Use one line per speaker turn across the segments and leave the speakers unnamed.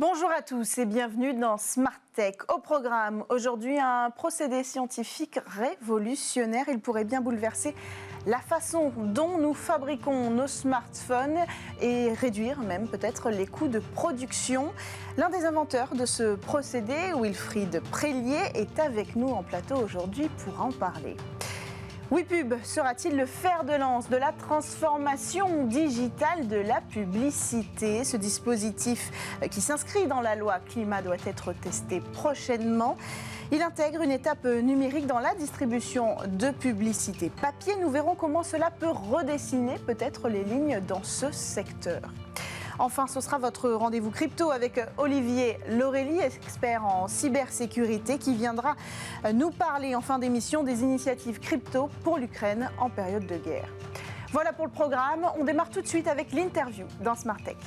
Bonjour à tous et bienvenue dans Smart Tech. Au programme, aujourd'hui, un procédé scientifique révolutionnaire. Il pourrait bien bouleverser la façon dont nous fabriquons nos smartphones et réduire même peut-être les coûts de production. L'un des inventeurs de ce procédé, Wilfried Prélier, est avec nous en plateau aujourd'hui pour en parler. WePub sera-t-il le fer de lance de la transformation digitale de la publicité? Ce dispositif qui s'inscrit dans la loi climat doit être testé prochainement. Il intègre une étape numérique dans la distribution de publicité papier. Nous verrons comment cela peut redessiner peut-être les lignes dans ce secteur. Enfin, ce sera votre rendez-vous crypto avec Olivier Laurélie, expert en cybersécurité, qui viendra nous parler en fin d'émission des initiatives crypto pour l'Ukraine en période de guerre. Voilà pour le programme. On démarre tout de suite avec l'interview dans Smart Tech.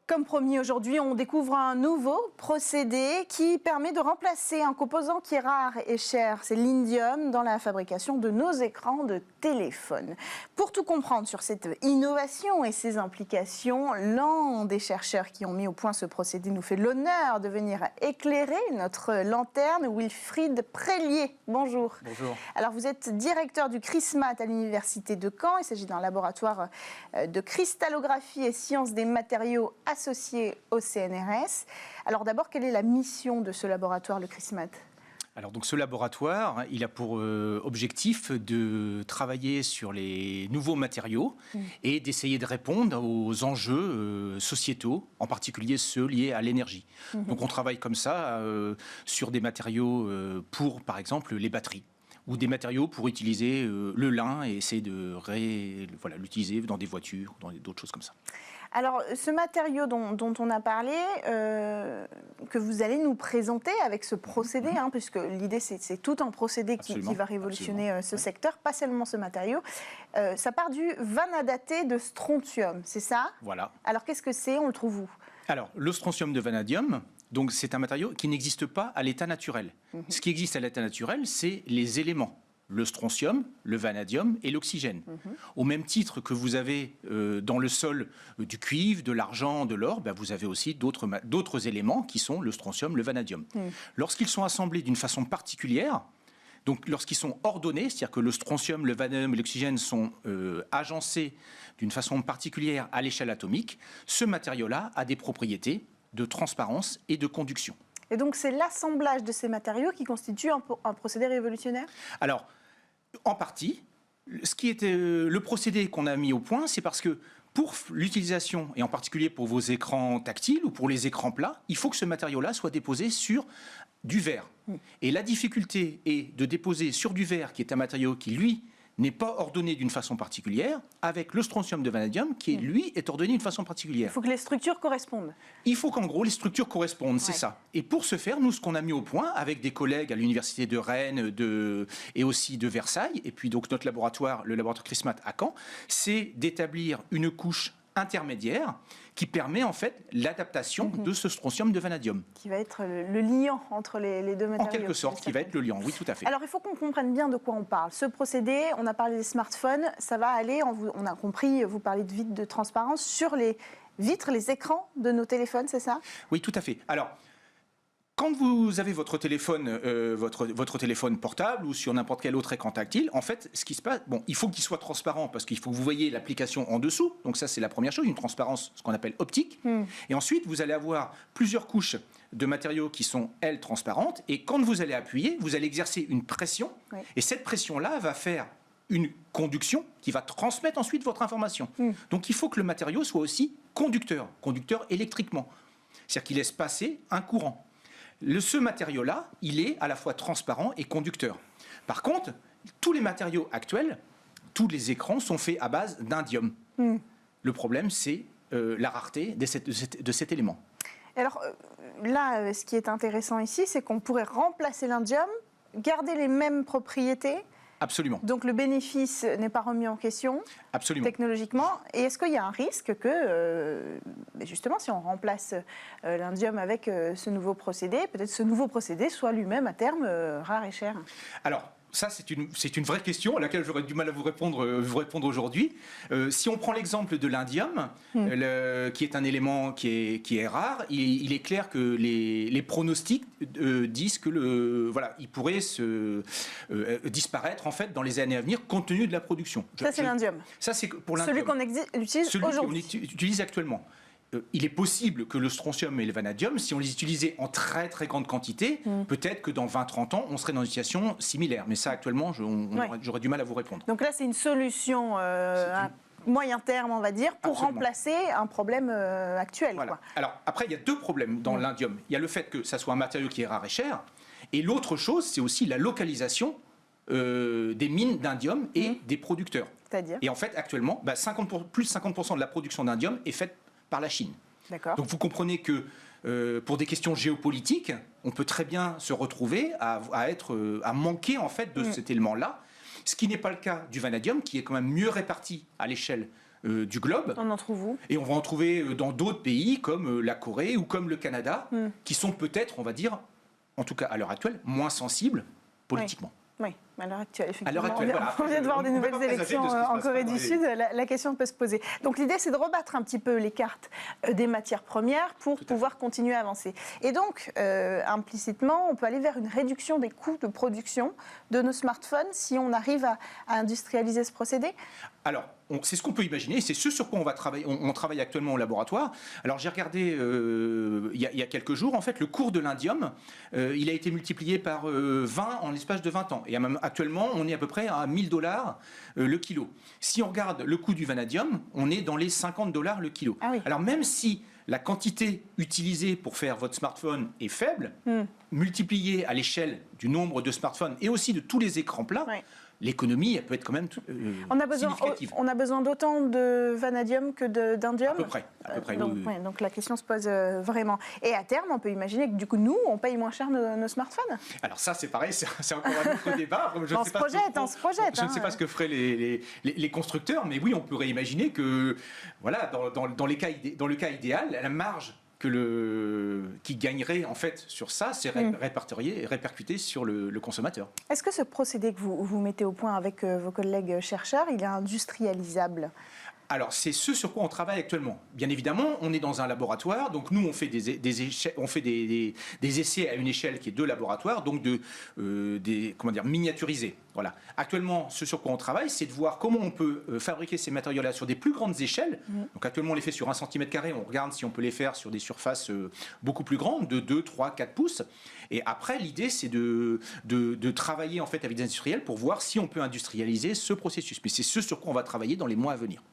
Comme promis, aujourd'hui, on découvre un nouveau procédé qui permet de remplacer un composant qui est rare et cher, c'est l'indium, dans la fabrication de nos écrans de téléphone. Pour tout comprendre sur cette innovation et ses implications, l'un des chercheurs qui ont mis au point ce procédé nous fait l'honneur de venir éclairer notre lanterne, Wilfried Prélier. Bonjour.
Bonjour.
Alors, vous êtes directeur du CRISMAT à l'Université de Caen. Il s'agit d'un laboratoire de cristallographie et sciences des matériaux associé au CNRS. Alors d'abord, quelle est la mission de ce laboratoire, le CRISMAT ?
Alors donc ce laboratoire, il a pour objectif de travailler sur les nouveaux matériaux et d'essayer de répondre aux enjeux sociétaux, en particulier ceux liés à l'énergie. Donc on travaille comme ça sur des matériaux pour, par exemple, les batteries, ou des matériaux pour utiliser le lin et essayer de l'utiliser dans des voitures, dans d'autres choses comme ça.
Alors, ce matériau dont on a parlé, que vous allez nous présenter avec ce procédé, puisque l'idée c'est tout un procédé qui va révolutionner ce secteur, pas seulement ce matériau, ça part du vanadaté de strontium, c'est ça ?
Voilà.
Alors, qu'est-ce que c'est ? On le trouve où ?
Alors, le strontium de vanadium, donc c'est un matériau qui n'existe pas à l'état naturel. Ce qui existe à l'état naturel, c'est les éléments. Le strontium, le vanadium et l'oxygène. Au même titre que vous avez dans le sol du cuivre, de l'argent, de l'or, vous avez aussi d'autres éléments qui sont le strontium, le vanadium. Lorsqu'ils sont assemblés d'une façon particulière, donc lorsqu'ils sont ordonnés, c'est-à-dire que le strontium, le vanadium et l'oxygène sont agencés d'une façon particulière à l'échelle atomique, ce matériau-là a des propriétés de transparence et de conduction.
Et donc c'est l'assemblage de ces matériaux qui constitue un procédé révolutionnaire ?
Alors, en partie, ce qui était le procédé qu'on a mis au point, c'est parce que pour l'utilisation, et en particulier pour vos écrans tactiles ou pour les écrans plats, il faut que ce matériau-là soit déposé sur du verre. Et la difficulté est de déposer sur du verre, qui est un matériau qui, lui, n'est pas ordonné d'une façon particulière, avec le strontium de vanadium qui, lui, est ordonné d'une façon particulière.
Il faut que les structures correspondent.
Il faut qu'en gros, les structures correspondent, c'est ça. Et pour ce faire, nous, ce qu'on a mis au point, avec des collègues à l'université de Rennes et aussi de Versailles, et puis donc notre laboratoire, le laboratoire CRISMAT à Caen, c'est d'établir une couche intermédiaire qui permet en fait l'adaptation de ce strontium de vanadium.
Qui va être le liant entre les deux matériaux.
En quelque sorte, qui va être le liant, oui, tout à fait.
Alors, il faut qu'on comprenne bien de quoi on parle. Ce procédé, on a parlé des smartphones, ça va aller, on a compris, vous parlez de vitres de transparence, sur les vitres, les écrans de nos téléphones, c'est ça ?
Oui, tout à fait. Alors, quand vous avez votre téléphone, votre téléphone portable ou sur n'importe quel autre écran tactile, en fait, ce qui se passe, il faut qu'il soit transparent parce qu'il faut que vous voyez l'application en dessous. Donc ça, c'est la première chose, une transparence, ce qu'on appelle optique. Et ensuite, vous allez avoir plusieurs couches de matériaux qui sont, elles, transparentes. Et quand vous allez appuyer, vous allez exercer une pression. Oui. Et cette pression-là va faire une conduction qui va transmettre ensuite votre information. Donc il faut que le matériau soit aussi conducteur électriquement. C'est-à-dire qu'il laisse passer un courant. Ce matériau-là, il est à la fois transparent et conducteur. Par contre, tous les matériaux actuels, tous les écrans sont faits à base d'indium. Le problème, c'est la rareté de cet élément.
Alors là, ce qui est intéressant ici, c'est qu'on pourrait remplacer l'indium, garder les mêmes propriétés.
Absolument.
Donc le bénéfice n'est pas remis en question.
Absolument.
Technologiquement. Et est-ce qu'il y a un risque que, justement, si on remplace l'indium avec ce nouveau procédé, peut-être ce nouveau procédé soit lui-même à terme rare et cher ?
Alors, ça, c'est une vraie question à laquelle j'aurais du mal à vous répondre aujourd'hui. Si on prend l'exemple de l'indium, qui est un élément qui est rare, il est clair que les pronostics disent que il pourrait disparaître en fait dans les années à venir compte tenu de la production.
Ça, c'est l'indium.
Ça, c'est pour l'indium.
Celui qu'on utilise aujourd'hui.
Celui qu'on utilise actuellement. Il est possible que le strontium et le vanadium, si on les utilisait en très très grande quantité, peut-être que dans 20-30 ans, on serait dans une situation similaire. Mais ça, actuellement, j'aurais du mal à vous répondre.
Donc là, c'est une solution à moyen terme, on va dire, pour remplacer un problème actuel.
Voilà.
Quoi.
Alors, après, il y a deux problèmes dans l'indium. Il y a le fait que ça soit un matériau qui est rare et cher. Et l'autre chose, c'est aussi la localisation des mines d'indium et des producteurs.
C'est-à-dire ? Et
en fait, actuellement, plus de 50% de la production d'indium est faite par la Chine.
D'accord.
Donc vous comprenez que pour des questions géopolitiques, on peut très bien se retrouver à manquer en fait de cet élément-là, ce qui n'est pas le cas du vanadium, qui est quand même mieux réparti à l'échelle du globe.
On en trouve où ? Et
on va en trouver dans d'autres pays comme la Corée ou comme le Canada, qui sont peut-être, on va dire, en tout cas à l'heure actuelle, moins sensibles politiquement.
Oui, à l'heure actuelle, effectivement.
À l'heure actuelle,
on vient de voir des nouvelles élections en Corée du Sud. La question peut se poser. Donc l'idée, c'est de rebattre un petit peu les cartes des matières premières pour pouvoir continuer à avancer. Et donc, implicitement, on peut aller vers une réduction des coûts de production de nos smartphones si on arrive à industrialiser ce procédé ?
Alors, c'est ce qu'on peut imaginer, c'est ce sur quoi on va travailler. On travaille actuellement au laboratoire. Alors, j'ai regardé il y a quelques jours, en fait, le cours de l'indium, il a été multiplié par 20 en l'espace de 20 ans. Et même actuellement, on est à peu près à $1000 le kilo. Si on regarde le coût du vanadium, on est dans les $50 le kilo.
Ah oui.
Alors, même si la quantité utilisée pour faire votre smartphone est faible, multipliée à l'échelle du nombre de smartphones et aussi de tous les écrans plats, l'économie, elle peut être quand même significative.
On a besoin d'autant de vanadium que d'indium ?
À peu près.
Donc, donc la question se pose vraiment. Et à terme, on peut imaginer que du coup, nous, on paye moins cher nos smartphones ?
Alors ça, c'est pareil, c'est encore un autre débat.
On se projette.
Je ne sais pas ce que feraient les constructeurs, mais oui, on pourrait imaginer que, voilà, dans le cas idéal, la marge qui gagnerait en fait sur ça, c'est répercuté sur le consommateur.
Est-ce que ce procédé que vous mettez au point avec vos collègues chercheurs, il est industrialisable ?
Alors, c'est ce sur quoi on travaille actuellement. Bien évidemment, on est dans un laboratoire, donc nous, on fait des essais à une échelle qui est de laboratoire, donc miniaturisés. Voilà. Actuellement, ce sur quoi on travaille, c'est de voir comment on peut fabriquer ces matériaux-là sur des plus grandes échelles. Donc actuellement, on les fait sur 1 cm², on regarde si on peut les faire sur des surfaces beaucoup plus grandes, de 2, 3, 4 pouces. Et après, l'idée, c'est de travailler en fait avec des industriels pour voir si on peut industrialiser ce processus. Mais c'est ce sur quoi on va travailler dans les mois à venir.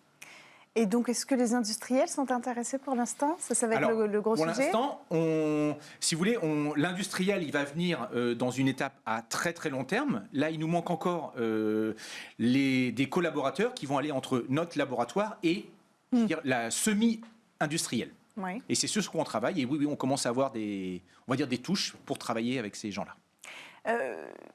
Et donc, est-ce que les industriels sont intéressés pour l'instant ? Ça va être le gros sujet ?
Pour l'instant, si vous voulez, l'industriel, il va venir dans une étape à très très long terme. Là, il nous manque encore des collaborateurs qui vont aller entre notre laboratoire et la semi-industrielle.
Oui.
Et c'est ce sur quoi on travaille. Et oui, on commence à avoir des touches pour travailler avec ces gens-là.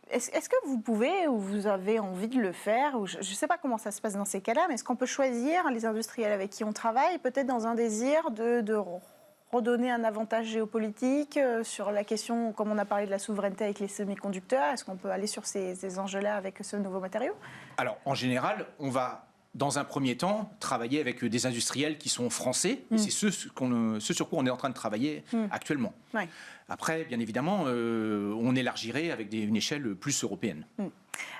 Est-ce que vous pouvez ou vous avez envie de le faire, ou je ne sais pas comment ça se passe dans ces cas-là, mais est-ce qu'on peut choisir les industriels avec qui on travaille, peut-être dans un désir de redonner un avantage géopolitique sur la question, comme on a parlé de la souveraineté avec les semi-conducteurs, est-ce qu'on peut aller sur ces enjeux-là avec ce nouveau matériau ? Alors,
en général, on va dans un premier temps, travailler avec des industriels qui sont français. Et c'est ce sur quoi on est en train de travailler actuellement. Ouais. Après, bien évidemment, on élargirait avec une échelle plus européenne.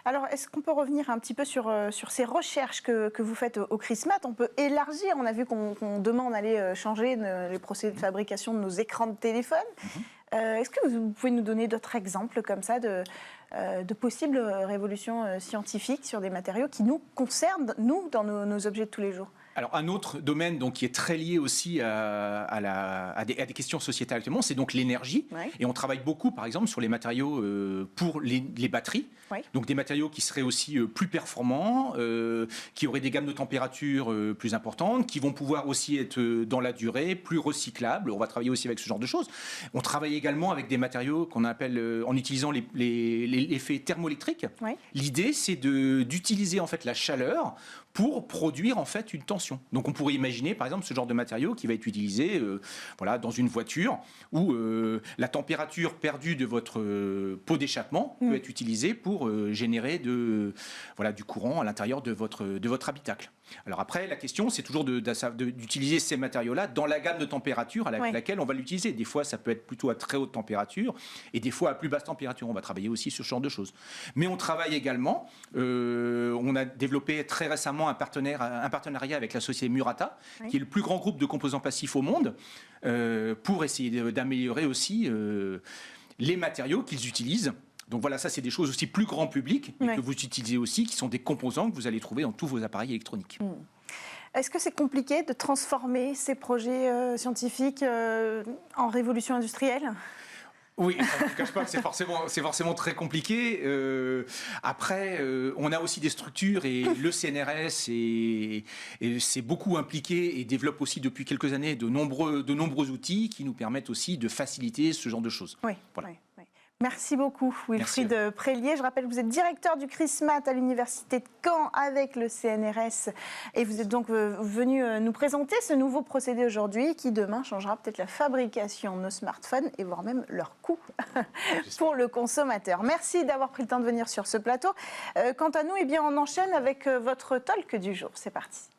Alors, est-ce qu'on peut revenir un petit peu sur ces recherches que vous faites au CRISMAT ? On peut élargir. On a vu qu'on demande d'aller changer les procédés de fabrication de nos écrans de téléphone. Est-ce que vous pouvez nous donner d'autres exemples comme ça de possibles révolutions scientifiques sur des matériaux qui nous concernent, nous, dans nos objets de tous les jours ?
Alors, un autre domaine donc, qui est très lié aussi à des questions sociétales actuellement, c'est donc l'énergie. Ouais. Et on travaille beaucoup, par exemple, sur les matériaux pour les batteries. Ouais. Donc, des matériaux qui seraient aussi plus performants, qui auraient des gammes de température plus importantes, qui vont pouvoir aussi être dans la durée, plus recyclables. On va travailler aussi avec ce genre de choses. On travaille également avec des matériaux qu'on appelle, en utilisant l'effet thermoélectrique. Ouais. L'idée, c'est d'utiliser en fait la chaleur pour produire en fait une tension. Donc on pourrait imaginer par exemple ce genre de matériau qui va être utilisé dans une voiture où la température perdue de votre pot d'échappement peut être utilisée pour générer du courant à l'intérieur de votre habitacle. Alors après, la question, c'est toujours d'utiliser ces matériaux-là dans la gamme de température à laquelle on va l'utiliser. Des fois, ça peut être plutôt à très haute température et des fois à plus basse température. On va travailler aussi sur ce genre de choses. Mais on travaille également, on a développé très récemment un partenariat avec la société Murata, qui est le plus grand groupe de composants passifs au monde, pour essayer d'améliorer aussi les matériaux qu'ils utilisent. Donc voilà, ça c'est des choses aussi plus grand public, mais que vous utilisez aussi, qui sont des composants que vous allez trouver dans tous vos appareils électroniques.
Est-ce que c'est compliqué de transformer ces projets scientifiques en révolution industrielle ?
Oui, je ne cache pas que c'est forcément très compliqué. Après, on a aussi des structures et le CNRS s'est beaucoup impliqué et développe aussi depuis quelques années de nombreux outils qui nous permettent aussi de faciliter ce genre de choses.
Oui, voilà. Oui. Merci beaucoup, Wilfried Prélier. Je rappelle que vous êtes directeur du CRISMAT à l'Université de Caen avec le CNRS. Et vous êtes donc venu nous présenter ce nouveau procédé aujourd'hui qui, demain, changera peut-être la fabrication de nos smartphones et voire même leur coût pour le consommateur. Merci d'avoir pris le temps de venir sur ce plateau. Quant à nous, on enchaîne avec votre talk du jour. C'est parti.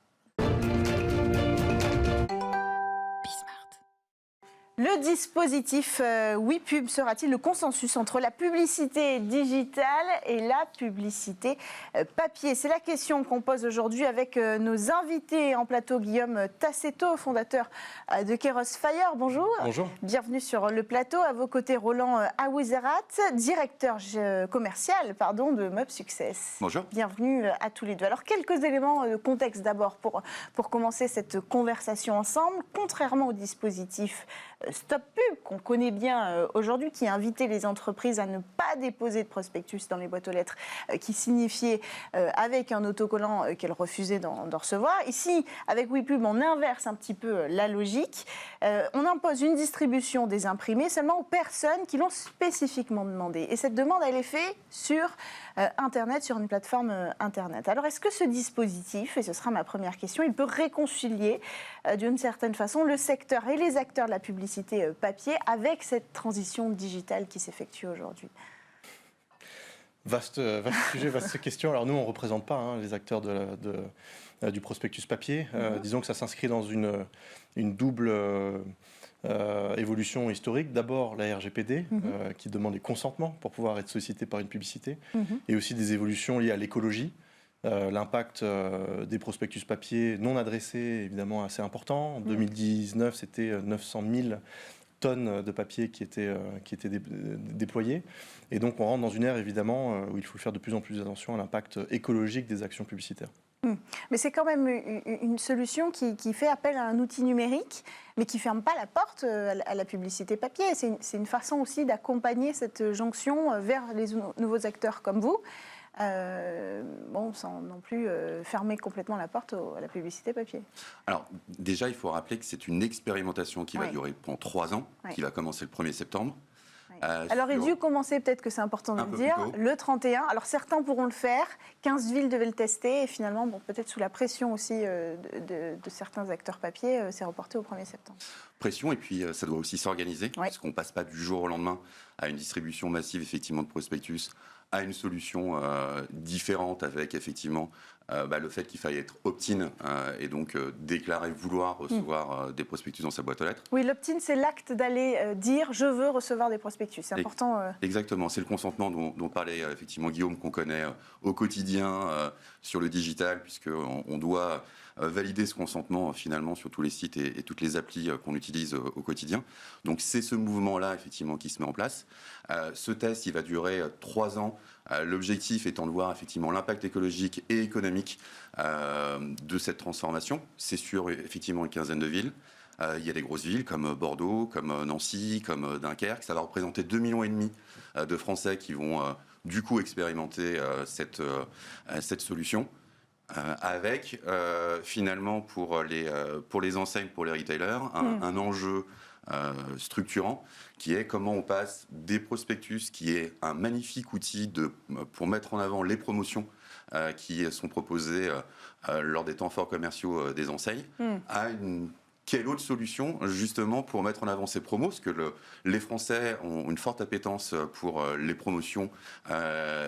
Le dispositif WePub sera-t-il le consensus entre la publicité digitale et la publicité papier? C'est la question qu'on pose aujourd'hui avec nos invités en plateau. Guillaume Tassetto, fondateur de Keros Fire. Bonjour.
Bonjour.
Bienvenue sur le plateau. À vos côtés, Roland Aouizerat, directeur commercial de Mob Success.
Bonjour.
Bienvenue à tous les deux. Alors, quelques éléments de contexte d'abord pour commencer cette conversation ensemble. Contrairement au dispositif Stop Pub, qu'on connaît bien aujourd'hui, qui invitait les entreprises à ne pas déposer de prospectus dans les boîtes aux lettres, qui signifiait avec un autocollant qu'elles refusaient d'en recevoir. Ici, avec WePub, on inverse un petit peu la logique. On impose une distribution des imprimés seulement aux personnes qui l'ont spécifiquement demandé. Et cette demande, elle est faite sur Internet, sur une plateforme Internet. Alors, est-ce que ce dispositif, et ce sera ma première question, il peut réconcilier d'une certaine façon le secteur et les acteurs de la publicité papier avec cette transition digitale qui s'effectue aujourd'hui?
Vaste sujet, vaste question. Alors nous, on ne représente pas les acteurs du prospectus papier. Disons que ça s'inscrit dans une double évolution historique. D'abord, la RGPD, qui demande des consentements pour pouvoir être sollicité par une publicité, et aussi des évolutions liées à l'écologie. L'impact des prospectus papier non adressés, évidemment, assez important. En 2019, c'était 900 000 tonnes de papier qui étaient déployées. Et donc, on rentre dans une ère, évidemment, où il faut faire de plus en plus attention à l'impact écologique des actions publicitaires.
Mais c'est quand même une solution qui fait appel à un outil numérique, mais qui ne ferme pas la porte à la publicité papier. C'est une façon aussi d'accompagner cette jonction vers les nouveaux acteurs comme vous. Sans non plus fermer complètement la porte à la publicité papier.
Alors, déjà, il faut rappeler que c'est une expérimentation qui va durer pendant 3 ans, qui va commencer le 1er septembre.
Alors, il a dû commencer, peut-être que c'est important de le dire, le 31. Alors, certains pourront le faire. 15 villes devaient le tester. Et finalement, peut-être sous la pression aussi de certains acteurs papier, c'est reporté au 1er septembre.
Pression, et puis ça doit aussi s'organiser, parce qu'on ne passe pas du jour au lendemain à une distribution massive, effectivement, de prospectus, à une solution différente avec effectivement le fait qu'il faille être opt-in et donc déclarer vouloir recevoir des prospectus dans sa boîte aux lettres.
Oui, l'opt-in, c'est l'acte d'aller dire « je veux recevoir des prospectus ». C'est important.
Exactement, c'est le consentement dont parlait effectivement Guillaume, qu'on connaît au quotidien sur le digital, puisqu'on doit valider ce consentement finalement sur tous les sites et toutes les applis qu'on utilise au quotidien. Donc c'est ce mouvement-là effectivement qui se met en place. Ce test, il va durer 3 ans. L'objectif étant de voir effectivement l'impact écologique et économique de cette transformation. C'est sur effectivement une quinzaine de villes. Il y a des grosses villes comme Bordeaux, comme Nancy, comme Dunkerque. Ça va représenter 2,5 millions de Français qui vont du coup expérimenter cette solution. Avec finalement pour les enseignes, pour les retailers, un enjeu structurant, qui est comment on passe des prospectus, qui est un magnifique outil pour mettre en avant les promotions qui sont proposées lors des temps forts commerciaux des enseignes, à quelle autre solution justement pour mettre en avant ces promos, parce que les Français ont une forte appétence pour les promotions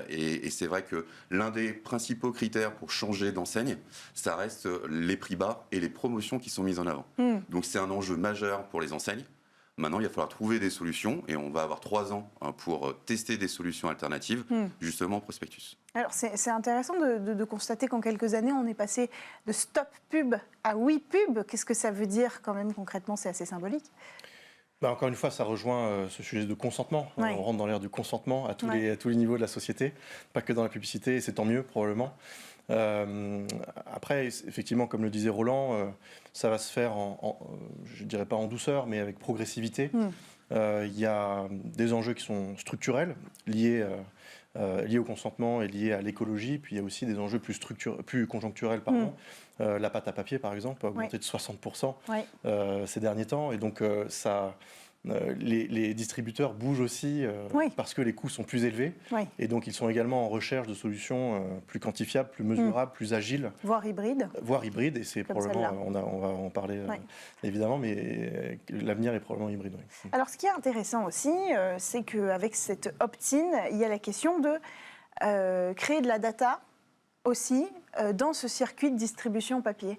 et c'est vrai que l'un des principaux critères pour changer d'enseigne, ça reste les prix bas et les promotions qui sont mises en avant. Donc c'est un enjeu majeur pour les enseignes. Maintenant, il va falloir trouver des solutions et on va avoir 3 ans pour tester des solutions alternatives, justement au prospectus.
Alors, c'est intéressant de constater qu'en quelques années, on est passé de stop pub à oui pub. Qu'est-ce que ça veut dire quand même concrètement? C'est assez symbolique.
Encore une fois, ça rejoint ce sujet de consentement.
Oui.
On rentre dans l'ère du consentement à tous les niveaux de la société, pas que dans la publicité, et c'est tant mieux probablement. Après, effectivement, comme le disait Roland, ça va se faire, je ne dirais pas en douceur, mais avec progressivité. Il y a des enjeux qui sont structurels, liés au consentement et liés à l'écologie. Puis il y a aussi des enjeux plus conjoncturels. La pâte à papier, par exemple, a augmenté de 60% ces derniers temps. Et donc, les distributeurs bougent aussi parce que les coûts sont plus élevés. Et donc, ils sont également en recherche de solutions plus quantifiables, plus mesurables, plus agiles.
Voire hybrides.
Et c'est probablement, on va en parler évidemment, mais l'avenir est probablement hybride.
Alors, ce qui est intéressant aussi, c'est qu'avec cette opt-in, il y a la question de créer de la data aussi dans ce circuit de distribution papier.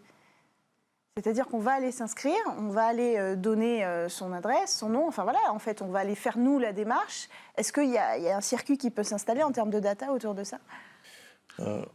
C'est-à-dire qu'on va aller s'inscrire, on va aller donner son adresse, son nom, enfin voilà, en fait, on va aller faire nous la démarche. Est-ce qu'il y a un circuit qui peut s'installer en termes de data autour de ça ?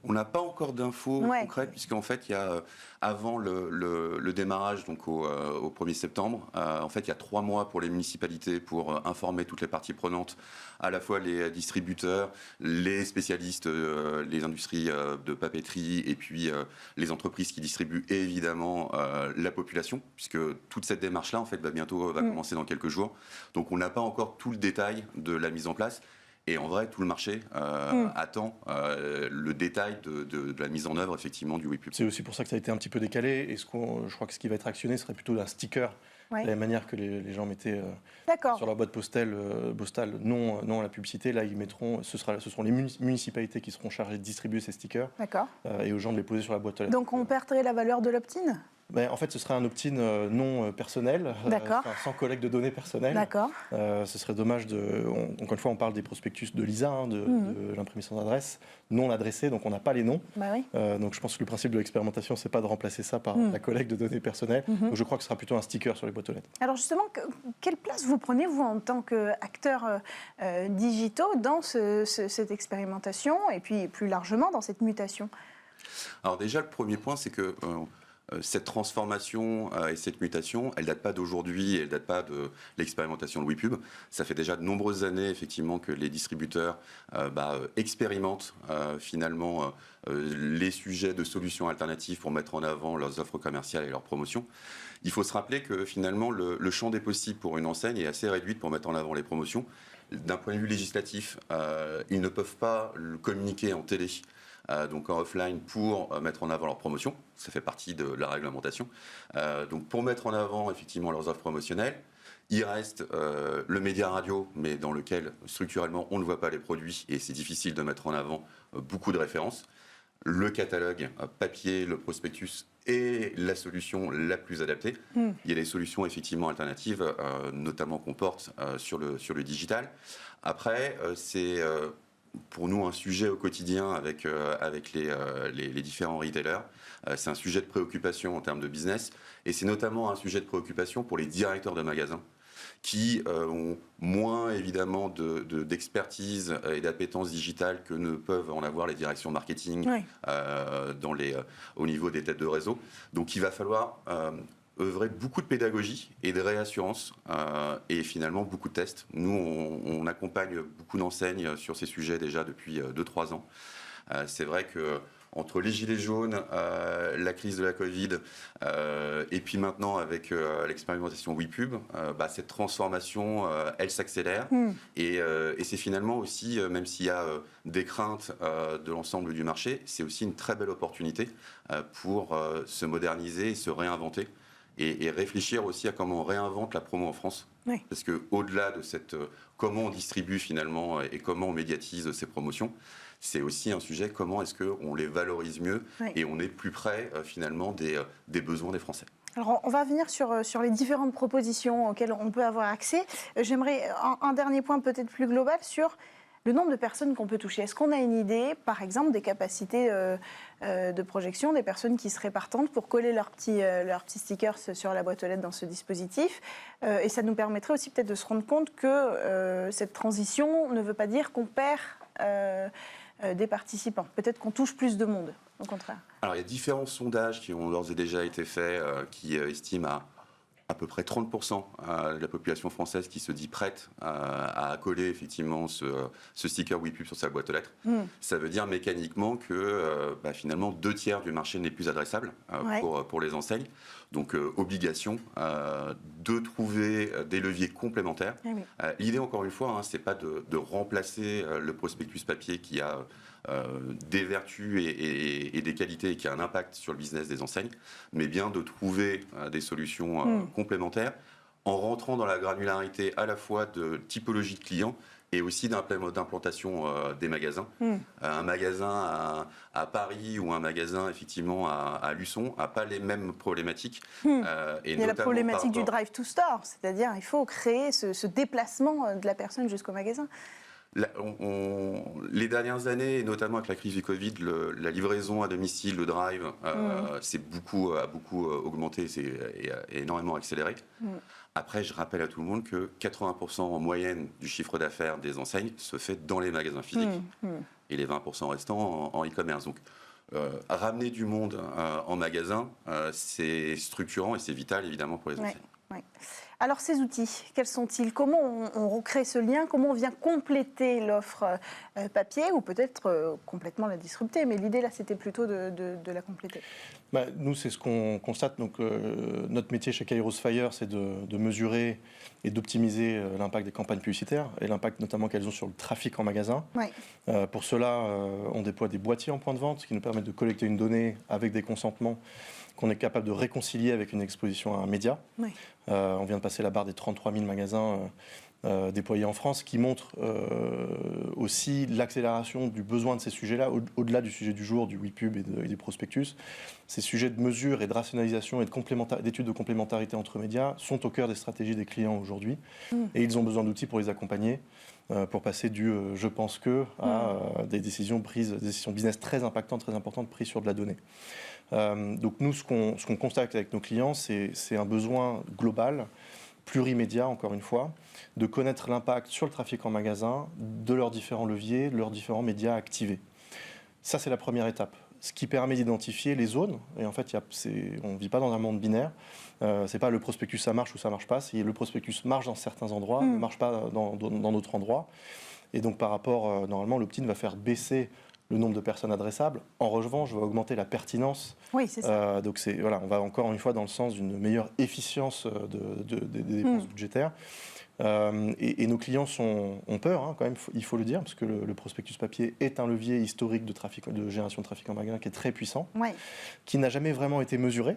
On n'a pas encore d'infos concrètes, puisqu'en fait, il y a, avant le démarrage, donc au 1er septembre, en fait, il y a 3 mois pour les municipalités pour informer toutes les parties prenantes, à la fois les distributeurs, les spécialistes, les industries de papeterie, et puis les entreprises qui distribuent, et évidemment la population, puisque toute cette démarche-là, en fait, va commencer dans quelques jours. Donc, on n'a pas encore tout le détail de la mise en place. Et en vrai, tout le marché attend le détail de la mise en œuvre, effectivement, du WePub.
C'est aussi pour ça que ça a été un petit peu décalé. Et je crois que ce qui va être actionné serait plutôt un sticker, de la manière que les gens mettaient sur leur boîte postale non à la publicité. Là, ils mettront, ce sont les municipalités qui seront chargées de distribuer ces stickers et aux gens de les poser sur la boîte aux lettres.
Donc, on perdrait la valeur de l'opt-in ?
En fait, ce serait un opt-in non personnel, sans collecte de données personnelles. Ce serait dommage encore une fois, on parle des prospectus de l'ISA, de l'imprimer sans adresse, non adressés, donc on n'a pas les noms. Donc je pense que le principe de l'expérimentation, c'est pas de remplacer ça par la collecte de données personnelles. Donc je crois que ce sera plutôt un sticker sur les boîtes aux lettres.
Alors justement, quelle place vous prenez, vous, en tant qu'acteurs digitaux, dans cette expérimentation et puis plus largement dans cette mutation ?
Alors déjà, le premier point, c'est que cette transformation et cette mutation, elle ne date pas d'aujourd'hui, elle ne date pas de l'expérimentation de WePub. Ça fait déjà de nombreuses années, effectivement, que les distributeurs expérimentent finalement les sujets de solutions alternatives pour mettre en avant leurs offres commerciales et leurs promotions. Il faut se rappeler que finalement, le champ des possibles pour une enseigne est assez réduit pour mettre en avant les promotions. D'un point de vue législatif, ils ne peuvent pas le communiquer en télé. Donc en offline pour mettre en avant leurs promotions, ça fait partie de la réglementation. Donc pour mettre en avant effectivement leurs offres promotionnelles, il reste le média radio, mais dans lequel structurellement on ne voit pas les produits et c'est difficile de mettre en avant beaucoup de références. Le catalogue papier, le prospectus est la solution la plus adaptée. Il y a des solutions effectivement alternatives, notamment qu'on porte sur le digital. Après, c'est pour nous un sujet au quotidien avec les différents retailers. C'est un sujet de préoccupation en termes de business et c'est notamment un sujet de préoccupation pour les directeurs de magasins qui ont moins évidemment d'expertise et d'appétence digitale que ne peuvent en avoir les directions marketing au niveau des têtes de réseau. Donc il va falloir œuvrer beaucoup de pédagogie et de réassurance et finalement beaucoup de tests. Nous, on accompagne beaucoup d'enseignes sur ces sujets déjà depuis 2-3 ans. C'est vrai que entre les gilets jaunes, la crise de la Covid et puis maintenant avec l'expérimentation WePub, cette transformation, elle s'accélère. Et c'est finalement aussi, même s'il y a des craintes de l'ensemble du marché, c'est aussi une très belle opportunité pour se moderniser et se réinventer. et réfléchir aussi à comment on réinvente la promo en France.
Oui.
Parce qu'au-delà de comment on distribue finalement et comment on médiatise ces promotions, c'est aussi un sujet, comment est-ce qu'on les valorise mieux et on est plus près finalement des besoins des Français.
Alors, on va venir sur les différentes propositions auxquelles on peut avoir accès. J'aimerais un dernier point peut-être plus global sur le nombre de personnes qu'on peut toucher. Est-ce qu'on a une idée, par exemple, des capacités de projection, des personnes qui seraient partantes pour coller leurs petits stickers sur la boîte aux lettres dans ce dispositif? Et ça nous permettrait aussi peut-être de se rendre compte que cette transition ne veut pas dire qu'on perd des participants. Peut-être qu'on touche plus de monde, au contraire.
Alors, il y a différents sondages qui ont d'ores et déjà été faits, qui estiment à peu près 30% de la population française qui se dit prête à coller effectivement ce sticker WePub sur sa boîte aux lettres. Ça veut dire mécaniquement que finalement 2/3 du marché n'est plus adressable pour les enseignes. Donc obligation de trouver des leviers complémentaires. L'idée encore une fois, c'est pas de remplacer le prospectus papier qui a des vertus et des qualités et qui a un impact sur le business des enseignes, mais bien de trouver des solutions complémentaires en rentrant dans la granularité à la fois de typologie de clients et aussi d'implantation des magasins. Un magasin à Paris ou un magasin effectivement à Luçon n'a pas les mêmes problématiques.
Il y a la problématique du drive to store, c'est-à-dire il faut créer ce déplacement de la personne jusqu'au magasin.
Les dernières années, et notamment avec la crise du Covid, la livraison à domicile, le drive, a beaucoup augmenté et énormément accéléré. Après, je rappelle à tout le monde que 80% en moyenne du chiffre d'affaires des enseignes se fait dans les magasins physiques et les 20% restants en e-commerce. Donc, ramener du monde en magasin, c'est structurant et c'est vital évidemment pour les enseignes.
Ouais. Alors ces outils, quels sont-ils? Comment on recrée ce lien? Comment on vient compléter l'offre papier ou peut-être complètement la disrupter? Mais l'idée là, c'était plutôt de la compléter.
Nous, c'est ce qu'on constate. Donc, notre métier chez Kairos Fire, c'est de mesurer et d'optimiser l'impact des campagnes publicitaires et l'impact notamment qu'elles ont sur le trafic en magasin. Pour cela, on déploie des boîtiers en point de vente qui nous permettent de collecter une donnée avec des consentements qu'on est capable de réconcilier avec une exposition à un média. On vient de passer la barre des 33 000 magasins déployés en France, qui montre aussi l'accélération du besoin de ces sujets-là, au-delà du sujet du jour, du WePub et du prospectus. Ces sujets de mesure et de rationalisation et d'études de complémentarité entre médias sont au cœur des stratégies des clients aujourd'hui. Et ils ont besoin d'outils pour les accompagner, pour passer du « je pense que » à des décisions business très importantes prises sur de la donnée. Donc nous, ce qu'on constate avec nos clients, c'est un besoin global, plurimédia, encore une fois, de connaître l'impact sur le trafic en magasin de leurs différents leviers, de leurs différents médias activés. Ça, c'est la première étape. Ce qui permet d'identifier les zones. Et en fait, on ne vit pas dans un monde binaire. C'est pas le prospectus, ça marche ou ça marche pas. C'est le prospectus marche dans certains endroits, ne marche pas dans d'autres endroits. Et donc, par rapport, normalement, l'opt-in va faire baisser le nombre de personnes adressables. En revanche, va augmenter la pertinence.
Oui, c'est ça.
Donc, on va encore une fois dans le sens d'une meilleure efficience des dépenses budgétaires. Et nos clients ont peur, quand même, il faut le dire, parce que le prospectus papier est un levier historique de génération de trafic en magasin qui est très puissant, qui n'a jamais vraiment été mesuré.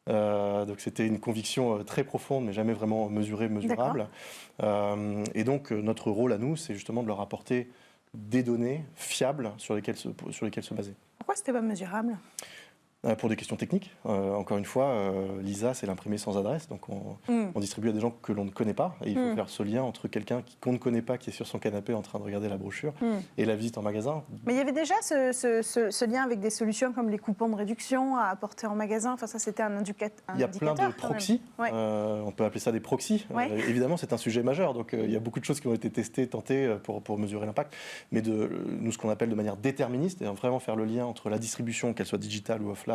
Donc c'était une conviction très profonde, mais jamais vraiment mesurable. Et donc notre rôle à nous, c'est justement de leur apporter des données fiables sur lesquelles se baser.
Pourquoi c'était pas mesurable ?
Pour des questions techniques. Encore une fois, l'ISA, c'est l'imprimé sans adresse. Donc, on distribue à des gens que l'on ne connaît pas. Et il faut faire ce lien entre quelqu'un qu'on ne connaît pas, qui est sur son canapé en train de regarder la brochure, et la visite en magasin.
Mais il y avait déjà ce lien avec des solutions comme les coupons de réduction à apporter en magasin. Enfin, ça, c'était un indicateur.
Il y a plein de proxys. On peut appeler ça des proxys. Évidemment, c'est un sujet majeur. Donc, il y a beaucoup de choses qui ont été testées, tentées pour mesurer l'impact. Mais nous, ce qu'on appelle de manière déterministe, et vraiment faire le lien entre la distribution, qu'elle soit digitale ou offline,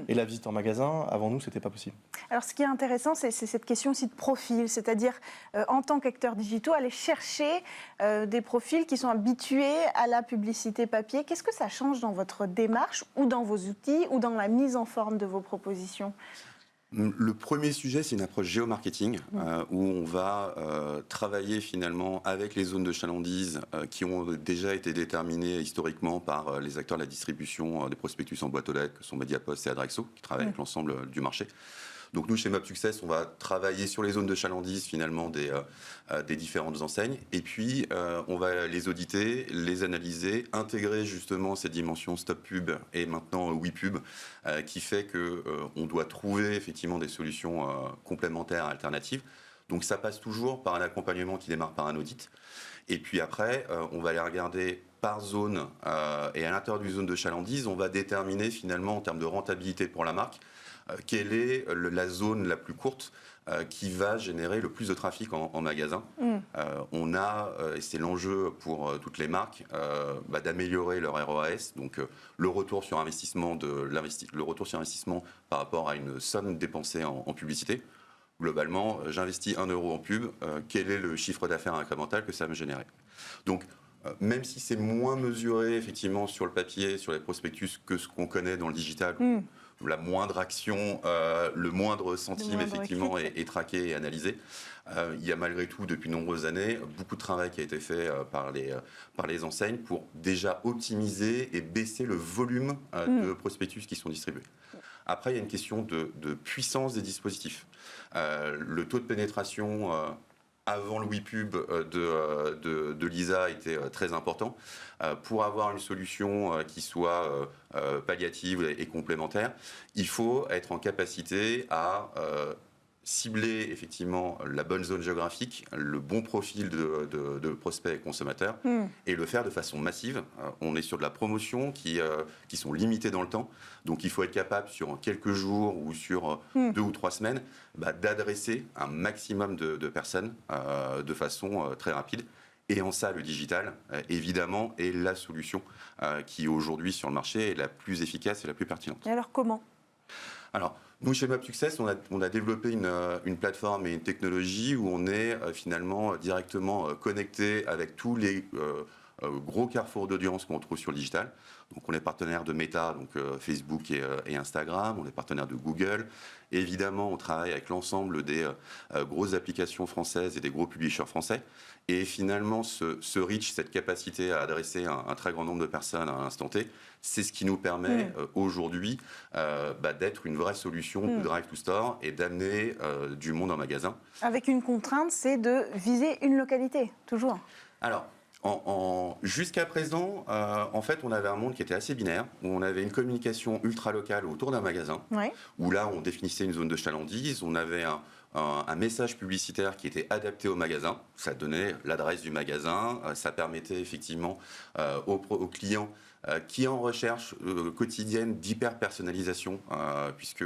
et la visite en magasin, avant nous, c'était pas possible.
Alors, ce qui est intéressant, c'est cette question aussi de profil, c'est-à-dire, en tant qu'acteurs digitaux, aller chercher des profils qui sont habitués à la publicité papier. Qu'est-ce que ça change dans votre démarche, ou dans vos outils, ou dans la mise en forme de vos propositions ?
Le premier sujet, c'est une approche géomarketing où on va travailler finalement avec les zones de chalandise qui ont déjà été déterminées historiquement par les acteurs de la distribution des prospectus en boîte aux lettres, que sont Mediapost et Adrexo, qui travaillent avec l'ensemble du marché. Donc nous, chez Mob Success, on va travailler sur les zones de chalandise finalement des différentes enseignes. Et puis, on va les auditer, les analyser, intégrer justement ces dimensions Stop Pub et maintenant WePub, qui fait qu'on doit trouver effectivement des solutions complémentaires, alternatives. Donc ça passe toujours par un accompagnement qui démarre par un audit. Et puis après, on va les regarder par zone et à l'intérieur d'une zone de chalandise, on va déterminer finalement en termes de rentabilité pour la marque, quelle est la zone la plus courte qui va générer le plus de trafic en magasin. On a, et c'est l'enjeu pour toutes les marques, d'améliorer leur ROAS, donc le retour sur investissement par rapport à une somme dépensée en publicité. Globalement, j'investis 1 euro en pub, quel est le chiffre d'affaires incrémental que ça me générer? Donc, même si c'est moins mesuré effectivement sur le papier, sur les prospectus que ce qu'on connaît dans le digital, la moindre action, le moindre centime effectivement est traqué et analysé. Il y a malgré tout depuis de nombreuses années beaucoup de travail qui a été fait par les enseignes pour déjà optimiser et baisser le volume de prospectus qui sont distribués. Après, il y a une question de puissance des dispositifs. Le taux de pénétration avant le WePub de Lisa était très important. Pour avoir une solution qui soit palliative et complémentaire, il faut être en capacité à cibler effectivement la bonne zone géographique, le bon profil de prospects et consommateurs, et le faire de façon massive. On est sur de la promotion qui sont limitées dans le temps, donc il faut être capable sur quelques jours ou sur 2 ou 3 semaines d'adresser un maximum de personnes de façon très rapide. Et en ça, le digital, évidemment, est la solution qui aujourd'hui sur le marché est la plus efficace et la plus pertinente.
Et alors comment ?
Alors, nous, chez Mob Success, on a développé une plateforme et une technologie où on est finalement directement connecté avec tous les gros carrefours d'audience qu'on trouve sur le digital. Donc, on est partenaire de Meta, donc Facebook et Instagram. On est partenaire de Google. Et évidemment, on travaille avec l'ensemble des grosses applications françaises et des gros publishers français. Et finalement, ce reach, cette capacité à adresser un très grand nombre de personnes à un instant T, c'est ce qui nous permet aujourd'hui d'être une vraie solution de drive to store et d'amener du monde en magasin. Avec une contrainte, c'est de viser une localité, toujours. Alors, jusqu'à présent, en fait, on avait un monde qui était assez binaire, où on avait une communication ultra locale autour d'un magasin, où là, on définissait une zone de chalandise, on avait un message publicitaire qui était adapté au magasin, ça donnait l'adresse du magasin, ça permettait effectivement aux clients qui est en recherche quotidienne d'hyper-personnalisation, puisque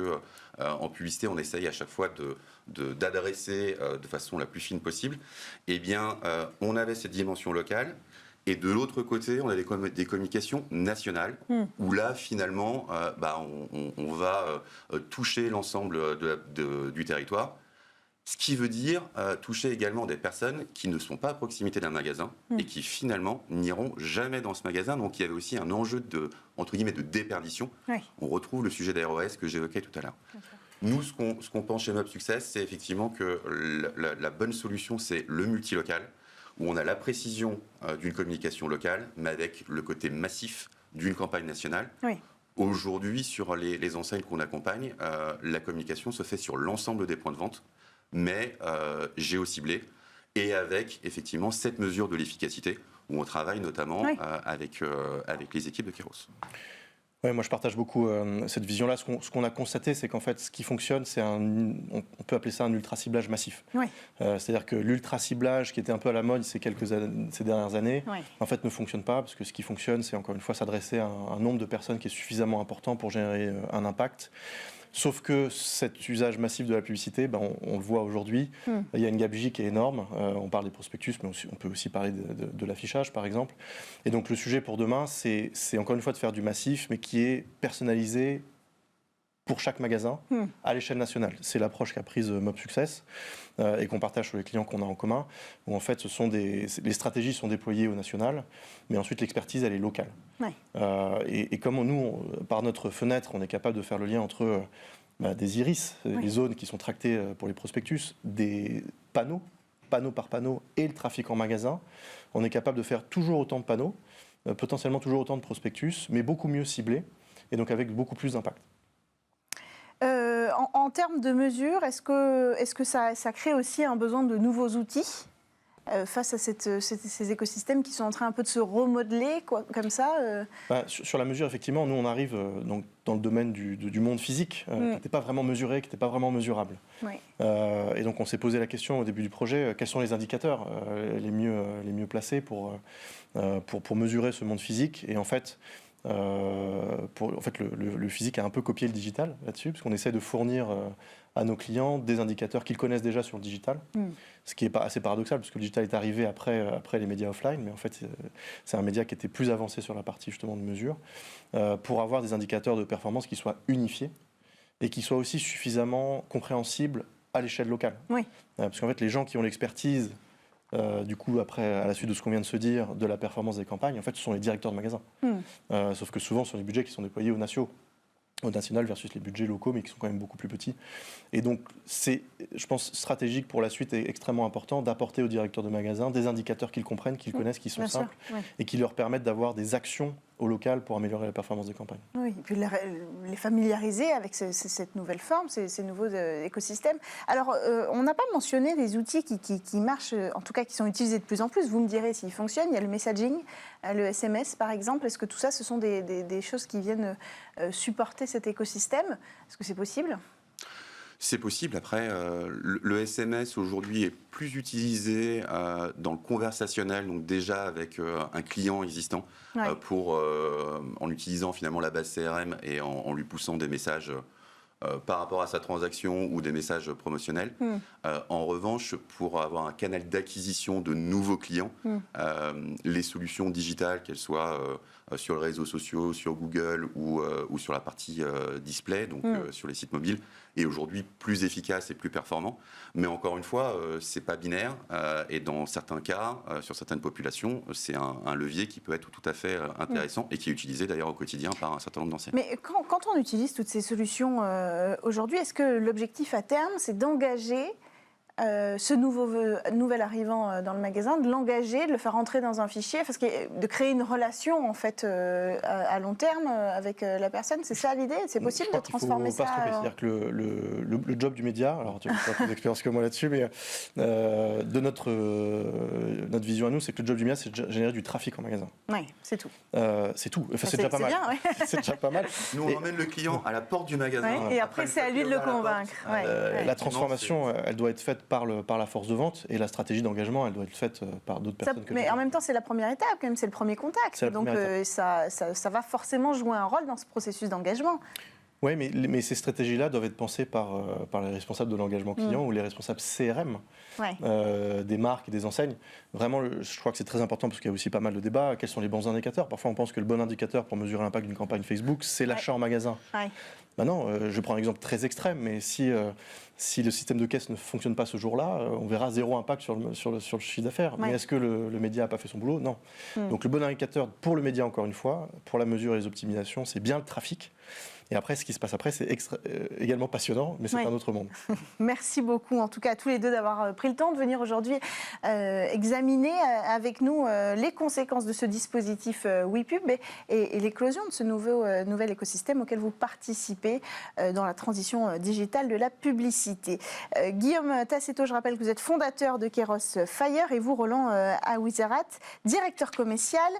en publicité, on essaye à chaque fois d'adresser de façon la plus fine possible, eh bien, on avait cette dimension locale. Et de l'autre côté, on a des communications nationales, où là, finalement, on va toucher l'ensemble du territoire. Ce qui veut dire toucher également des personnes qui ne sont pas à proximité d'un magasin et qui finalement n'iront jamais dans ce magasin. Donc il y avait aussi un enjeu entre guillemets, de déperdition. On retrouve le sujet d'AROS que j'évoquais tout à l'heure. Nous, ce qu'on pense chez Mob Success, c'est effectivement que la bonne solution, c'est le multilocal, où on a la précision d'une communication locale, mais avec le côté massif d'une campagne nationale. Aujourd'hui, sur les enseignes qu'on accompagne, la communication se fait sur l'ensemble des points de vente, mais géociblé, et avec effectivement cette mesure de l'efficacité, où on travaille notamment avec les équipes de Kairos.
Ouais, moi je partage beaucoup cette vision-là. Ce qu'on a constaté, c'est qu'en fait, ce qui fonctionne, on peut appeler ça un ultra-ciblage massif. C'est-à-dire que l'ultra-ciblage qui était un peu à la mode ces dernières années, en fait ne fonctionne pas, parce que ce qui fonctionne, c'est encore une fois s'adresser à un nombre de personnes qui est suffisamment important pour générer un impact. Sauf que cet usage massif de la publicité, on le voit aujourd'hui, il y a une gabegie qui est énorme. On parle des prospectus, mais on peut aussi parler de l'affichage, par exemple. Et donc le sujet pour demain, c'est encore une fois de faire du massif, mais qui est personnalisé pour chaque magasin à l'échelle nationale. C'est l'approche qu'a prise Mob Success et qu'on partage sur les clients qu'on a en commun, où en fait les stratégies sont déployées au national, mais ensuite l'expertise elle est locale. Et comme nous, par notre fenêtre, on est capable de faire le lien entre des iris, les zones qui sont tractées pour les prospectus, des panneau par panneau et le trafic en magasin, on est capable de faire toujours autant de panneaux, potentiellement toujours autant de prospectus, mais beaucoup mieux ciblés, et donc avec beaucoup plus d'impact.
En termes de mesures, est-ce que ça crée aussi un besoin de nouveaux outils face à ces écosystèmes qui sont en train un peu de se remodeler, comme ça
Sur la mesure, effectivement, nous, on arrive donc, dans le domaine du monde physique, qui n'était pas vraiment mesuré, qui n'était pas vraiment mesurable.
Oui.
Et donc, on s'est posé la question au début du projet, quels sont les indicateurs les mieux placés pour mesurer ce monde physique. Et en fait, le physique a un peu copié le digital là-dessus, parce qu'on essaie de fournir à nos clients des indicateurs qu'ils connaissent déjà sur le digital, ce qui est assez paradoxal, parce que le digital est arrivé après les médias offline, mais en fait, c'est un média qui était plus avancé sur la partie justement de mesure, pour avoir des indicateurs de performance qui soient unifiés et qui soient aussi suffisamment compréhensibles à l'échelle locale.
Oui.
Parce qu'en fait, les gens qui ont l'expertise, du coup, après, à la suite de ce qu'on vient de se dire, de la performance des campagnes, en fait, ce sont les directeurs de magasins. Sauf que souvent, ce sont les budgets qui sont déployés au national versus les budgets locaux, mais qui sont quand même beaucoup plus petits. Et donc, c'est, je pense, stratégique pour la suite et extrêmement important d'apporter aux directeurs de magasins des indicateurs qu'ils comprennent, qu'ils connaissent, qui sont
Bien
simples,
sûr, oui.
et qui leur permettent d'avoir des actions au local pour améliorer la performance des campagnes.
Oui, et puis les familiariser avec cette nouvelle forme, ces nouveaux écosystèmes. Alors, on n'a pas mentionné des outils qui marchent, en tout cas qui sont utilisés de plus en plus. Vous me direz s'ils fonctionnent. Il y a le messaging, le SMS par exemple. Est-ce que tout ça, ce sont des choses qui viennent supporter cet écosystème ? Est-ce que c'est possible ?
C'est possible. Après, le SMS aujourd'hui est plus utilisé dans le conversationnel, donc déjà avec un client existant, en utilisant finalement la base CRM et en lui poussant des messages par rapport à sa transaction ou des messages promotionnels. En revanche, pour avoir un canal d'acquisition de nouveaux clients, les solutions digitales, qu'elles soient sur les réseaux sociaux, sur Google ou sur la partie display, donc sur les sites mobiles, est aujourd'hui plus efficace et plus performant. Mais encore une fois, c'est pas binaire et dans certains cas, sur certaines populations, c'est un levier qui peut être tout à fait intéressant et qui est utilisé d'ailleurs au quotidien par un certain nombre d'anciens.
Mais quand on utilise toutes ces solutions aujourd'hui, est-ce que l'objectif à terme, c'est d'engager ce nouvel arrivant dans le magasin, de l'engager, de le faire entrer dans un fichier, de créer une relation en fait à long terme avec la personne? C'est ça l'idée? C'est possible de transformer ça?
C'est-à-dire que le job du média, alors tu as plus d'expérience que moi là-dessus, mais de notre vision à nous, c'est que le job du média, c'est de générer du trafic en magasin.
Oui, c'est tout.
C'est tout. Enfin, c'est déjà pas mal.
Bien, ouais.
C'est déjà pas mal.
Nous, on emmène le client à la porte du magasin.
Et après c'est à lui de le convaincre.
La transformation, elle doit être faite par la force de vente, et la stratégie d'engagement, elle doit être faite par d'autres personnes.
Mais en même temps, c'est la première étape, quand même, c'est le premier contact. Donc ça va forcément jouer un rôle dans ce processus d'engagement.
Oui, mais ces stratégies-là doivent être pensées par les responsables de l'engagement client ou les responsables CRM des marques et des enseignes. Vraiment, je crois que c'est très important parce qu'il y a aussi pas mal de débats. Quels sont les bons indicateurs? Parfois, on pense que le bon indicateur pour mesurer l'impact d'une campagne Facebook, c'est l'achat en magasin. Non, je prends un exemple très extrême, mais si le système de caisse ne fonctionne pas ce jour-là, on verra zéro impact sur le chiffre d'affaires. Mais est-ce que le média n'a pas fait son boulot? Non. Donc le bon indicateur pour le média, encore une fois, pour la mesure et les optimisations, c'est bien le trafic. Et après, ce qui se passe après, c'est également passionnant, mais c'est un autre monde. Merci
beaucoup, en tout cas, à tous les deux d'avoir pris le temps de venir aujourd'hui examiner avec nous les conséquences de ce dispositif WePub et l'éclosion de ce nouvel écosystème auquel vous participez dans la transition digitale de la publicité. Guillaume Tassetto, je rappelle que vous êtes fondateur de Kairos Fire et vous, Roland Aouizerat, directeur commercial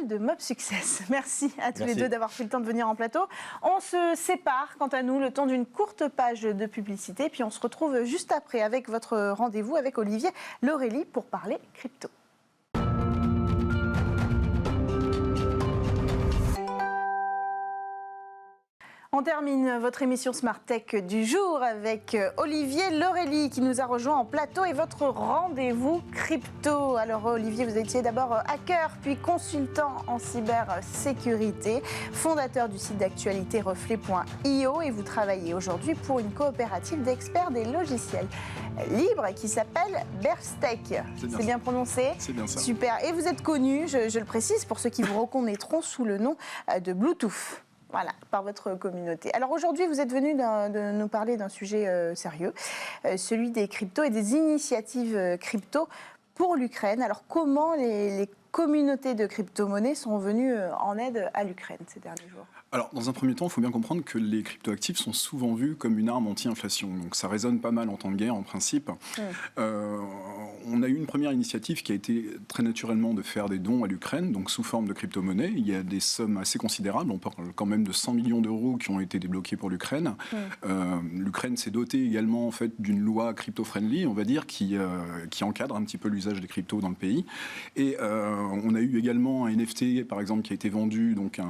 de Mob Success. Merci à tous les deux d'avoir pris le temps de venir en plateau. On se sépare, quant à nous, le temps d'une courte page de publicité, puis on se retrouve juste après avec votre rendez-vous avec Olivier Laurélie pour parler crypto. On termine votre émission Smart Tech du jour avec Olivier Laurélie qui nous a rejoint en plateau et votre rendez-vous crypto. Alors Olivier, vous étiez d'abord hacker puis consultant en cybersécurité, fondateur du site d'actualité reflet.io et vous travaillez aujourd'hui pour une coopérative d'experts des logiciels libres qui s'appelle Berstech. C'est bien prononcé?
C'est bien ça.
Super. Et vous êtes connu, je le précise, pour ceux qui vous reconnaîtront sous le nom de Bluetooth. Voilà, par votre communauté. Alors aujourd'hui, vous êtes venu de nous parler d'un sujet sérieux, celui des cryptos et des initiatives crypto pour l'Ukraine. Alors comment les communautés de crypto-monnaies sont venues en aide à l'Ukraine ces derniers jours?
Alors, dans un premier temps, il faut bien comprendre que les cryptoactifs sont souvent vus comme une arme anti-inflation. Donc, ça résonne pas mal en temps de guerre, en principe. On a eu une première initiative qui a été très naturellement de faire des dons à l'Ukraine, donc sous forme de crypto-monnaie. Il y a des sommes assez considérables. On parle quand même de 100 millions d'euros qui ont été débloqués pour l'Ukraine. L'Ukraine s'est dotée également en fait, d'une loi crypto-friendly, on va dire, qui encadre un petit peu l'usage des cryptos dans le pays. Et on a eu également un NFT, par exemple, qui a été vendu, donc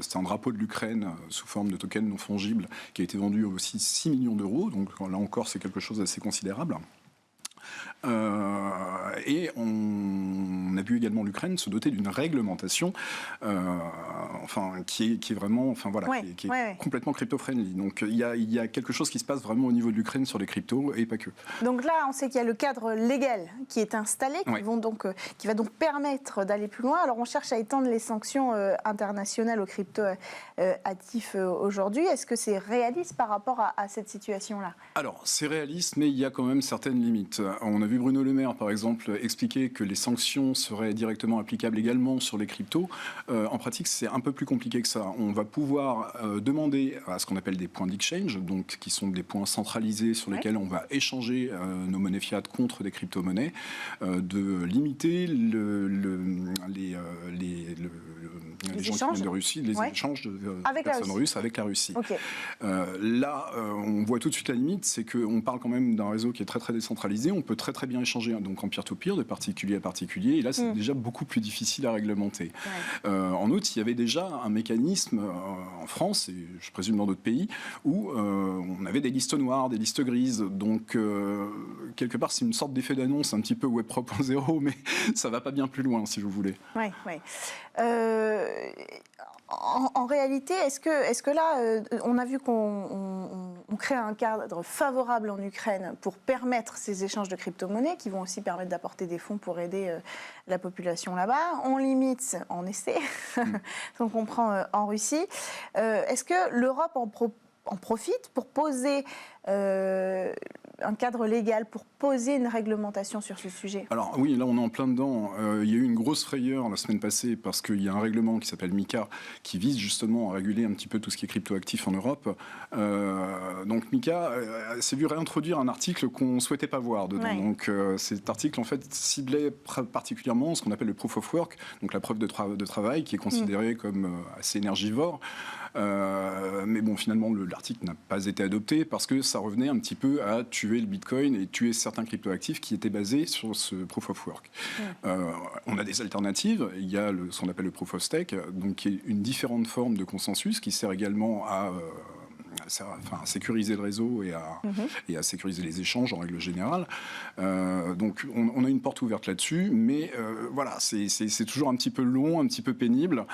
c'est un drapeau de l'Ukraine sous forme de token non fongible qui a été vendu aussi 6 millions d'euros. Donc là encore, c'est quelque chose d'assez considérable. Et on a vu également l'Ukraine se doter d'une réglementation qui est vraiment qui est complètement crypto-friendly. Donc il y a quelque chose qui se passe vraiment au niveau de l'Ukraine sur les cryptos et pas que. Donc
là, on sait qu'il y a le cadre légal qui est installé, qui va donc permettre d'aller plus loin. Alors on cherche à étendre les sanctions internationales aux crypto-actifs aujourd'hui. Est-ce que c'est réaliste par rapport à cette situation-là? Alors
c'est réaliste, mais il y a quand même certaines limites. On a vu Bruno Le Maire, par exemple, expliquer que les sanctions seraient directement applicables également sur les cryptos. En pratique, c'est un peu plus compliqué que ça. On va pouvoir demander à ce qu'on appelle des points d'exchange, donc qui sont des points centralisés sur lesquels on va échanger nos monnaies fiat contre des crypto-monnaies, de limiter les gens qui viennent de Russie, les échanges de personnes russes avec la Russie. Là, on voit tout de suite la limite, c'est qu'on parle quand même d'un réseau qui est très très décentralisé. On peut très très bien échanger donc en peer-to-peer, de particulier à particulier, et là c'est déjà beaucoup plus difficile à réglementer. En outre, il y avait déjà un mécanisme en France, et je présume dans d'autres pays, où on avait des listes noires, des listes grises, donc quelque part c'est une sorte d'effet d'annonce un petit peu Web 3.0, mais ça va pas bien plus loin si vous voulez.
En réalité, est-ce que là, on a vu qu'on crée un cadre favorable en Ukraine pour permettre ces échanges de crypto-monnaies qui vont aussi permettre d'apporter des fonds pour aider la population là-bas. On limite, on essaie, on comprend en Russie. Est-ce que l'Europe en profite pour poser un cadre légal, pour poser une réglementation sur ce sujet? Alors oui, là on est en plein dedans. Il y a eu une grosse frayeur la semaine passée parce qu'il y a un règlement qui s'appelle MiCA qui vise justement à réguler un petit peu tout ce qui est cryptoactif en Europe. Donc MiCA s'est vu réintroduire un article qu'on ne souhaitait pas voir dedans. Donc cet article en fait ciblait particulièrement ce qu'on appelle le proof of work, donc la preuve de travail qui est considérée comme assez énergivore. Mais bon, finalement, l'article n'a pas été adopté parce que ça revenait un petit peu à tuer le Bitcoin et tuer certains cryptoactifs qui étaient basés sur ce proof of work. On a des alternatives. Il y a ce qu'on appelle le proof of stake, donc qui est une différente forme de consensus qui sert également à sécuriser le réseau et à sécuriser les échanges en règle générale. Donc on a une porte ouverte là-dessus, mais voilà, c'est toujours un petit peu long, un petit peu pénible.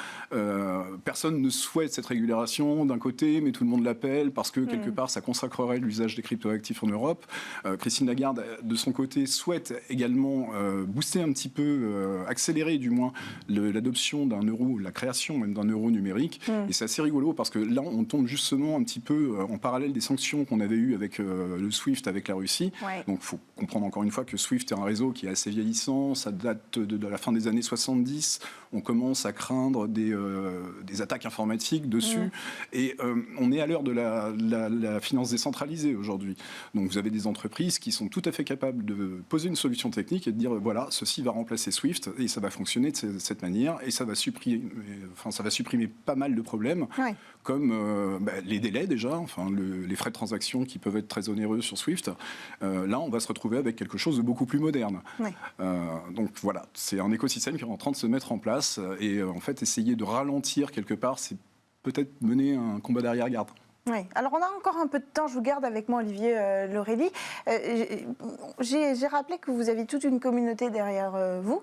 Personne ne souhaite cette régulation d'un côté, mais tout le monde l'appelle parce que quelque part ça consacrerait l'usage des cryptoactifs en Europe. Christine Lagarde, de son côté, souhaite également booster un petit peu, accélérer du moins l'adoption d'un euro, la création même d'un euro numérique. Et c'est assez rigolo parce que là on tombe justement un petit peu en parallèle des sanctions qu'on avait eues avec le SWIFT avec la Russie. Donc il faut comprendre encore une fois que SWIFT est un réseau qui est assez vieillissant, ça date de la fin des années 70, on commence à craindre des attaques informatiques dessus, et on est à l'heure de la finance décentralisée aujourd'hui. Donc vous avez des entreprises qui sont tout à fait capables de poser une solution technique et de dire voilà, ceci va remplacer SWIFT et ça va fonctionner de cette manière et ça va supprimer pas mal de problèmes, comme les délais déjà, les frais de transaction qui peuvent être très onéreux sur SWIFT. Là, on va se retrouver avec quelque chose de beaucoup plus moderne. Donc voilà, c'est un écosystème qui est en train de se mettre en place et en fait, essayer de ralentir quelque part, c'est peut-être mener un combat d'arrière-garde. Oui. Alors, on a encore un peu de temps. Je vous garde avec moi, Olivier Lorelli. J'ai rappelé que vous avez toute une communauté derrière vous.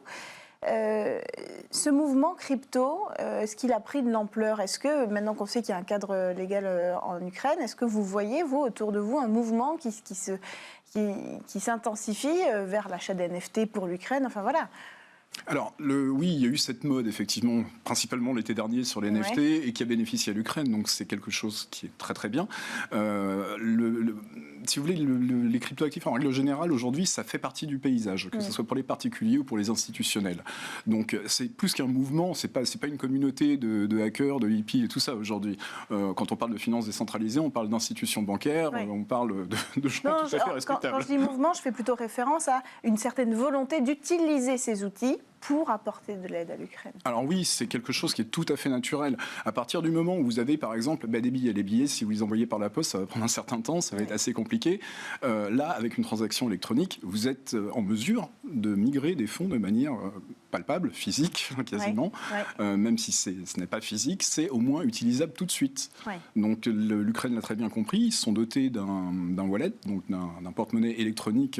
Ce mouvement crypto, est-ce qu'il a pris de l'ampleur? Est-ce que, maintenant qu'on sait qu'il y a un cadre légal en Ukraine, est-ce que vous voyez, vous, autour de vous, un mouvement qui s'intensifie vers l'achat d'NFT pour l'Ukraine? Enfin, voilà.
Alors, oui, il y a eu cette mode, effectivement, principalement l'été dernier sur les NFT, et qui a bénéficié à l'Ukraine, donc c'est quelque chose qui est très très bien. Si vous voulez, les cryptoactifs, en règle générale, aujourd'hui, ça fait partie du paysage, que ce soit pour les particuliers ou pour les institutionnels. Donc, c'est plus qu'un mouvement, c'est pas une communauté de hackers, de hippies et tout ça, aujourd'hui. Quand on parle de finances décentralisées, on parle d'institutions bancaires, on parle de gens tout à fait respectables.
Quand je dis mouvement, je fais plutôt référence à une certaine volonté d'utiliser ces outils pour apporter de l'aide à l'Ukraine.
Alors oui, c'est quelque chose qui est tout à fait naturel. À partir du moment où vous avez, par exemple, des billets. Les billets, si vous les envoyez par la poste, ça va prendre un certain temps, ça va être assez compliqué. Là, avec une transaction électronique, vous êtes en mesure de migrer des fonds de manière palpable, physique, quasiment. Même si ce n'est pas physique, c'est au moins utilisable tout de suite. Donc l'Ukraine l'a très bien compris. Ils sont dotés d'un wallet, donc d'un porte-monnaie électronique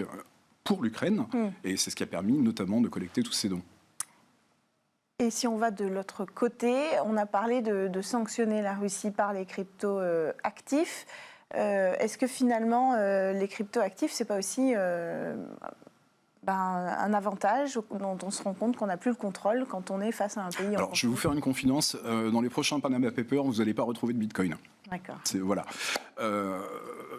pour l'Ukraine. Et c'est ce qui a permis notamment de collecter tous ces dons.
Et si on va de l'autre côté, on a parlé de sanctionner la Russie par les crypto-actifs. Est-ce que finalement, les crypto-actifs, c'est pas aussi un avantage dont on se rend compte qu'on n'a plus le contrôle quand on est face à un pays en conflit?
Alors, je vais vous faire une confidence. Dans les prochains Panama Papers, vous n'allez pas retrouver de Bitcoin.
D'accord.
Voilà.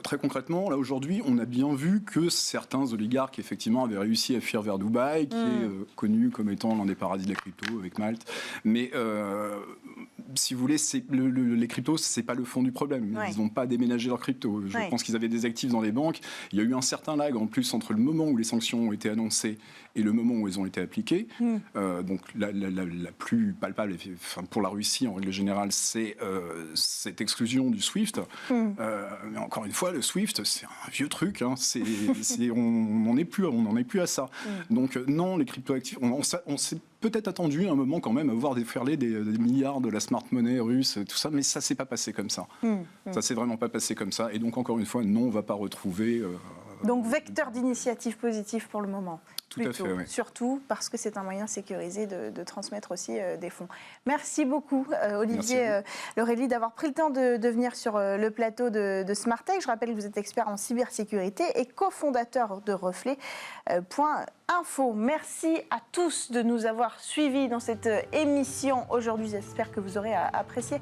Très concrètement, là aujourd'hui, on a bien vu que certains oligarques effectivement avaient réussi à fuir vers Dubaï, qui est connu comme étant l'un des paradis de la crypto avec Malte. Mais si vous voulez, les cryptos, c'est pas le fond du problème. Ils n'ont pas déménagé leurs cryptos. Je pense qu'ils avaient des actifs dans les banques. Il y a eu un certain lag en plus entre le moment où les sanctions ont été annoncées et le moment où elles ont été appliquées. Donc la plus palpable, pour la Russie en règle générale, c'est cette exclusion du SWIFT. Mais encore une fois, le SWIFT, c'est un vieux truc. On n'en est plus à ça. Donc non, les cryptoactifs, on s'est peut-être attendu un moment quand même à voir déferler des milliards de la smart money russe, tout ça, mais ça s'est pas passé comme ça. Ça s'est vraiment pas passé comme ça. Et donc encore une fois, non, on va pas retrouver.
Donc vecteur d'initiative positive pour le moment.
Tout à fait, oui.
Surtout parce que c'est un moyen sécurisé de transmettre aussi des fonds. Merci beaucoup Olivier Lorelli d'avoir pris le temps de venir sur le plateau de Smartech. Je rappelle que vous êtes expert en cybersécurité et cofondateur de Reflet.info. Merci à tous de nous avoir suivis dans cette émission aujourd'hui. J'espère que vous aurez apprécié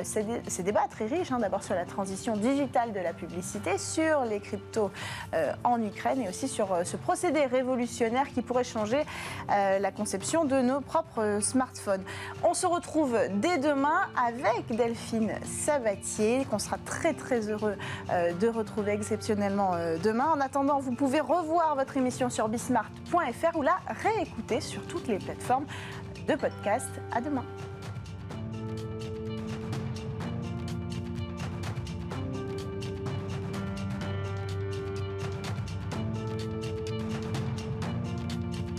ces débats très riches, d'abord sur la transition digitale de la publicité, sur les cryptos en Ukraine et aussi sur ce procédé révolutionnaire qui pourrait changer la conception de nos propres smartphones. On se retrouve dès demain avec Delphine Sabatier, qu'on sera très très heureux de retrouver exceptionnellement demain. En attendant, vous pouvez revoir votre émission sur bismart.fr ou la réécouter sur toutes les plateformes de podcast. À demain.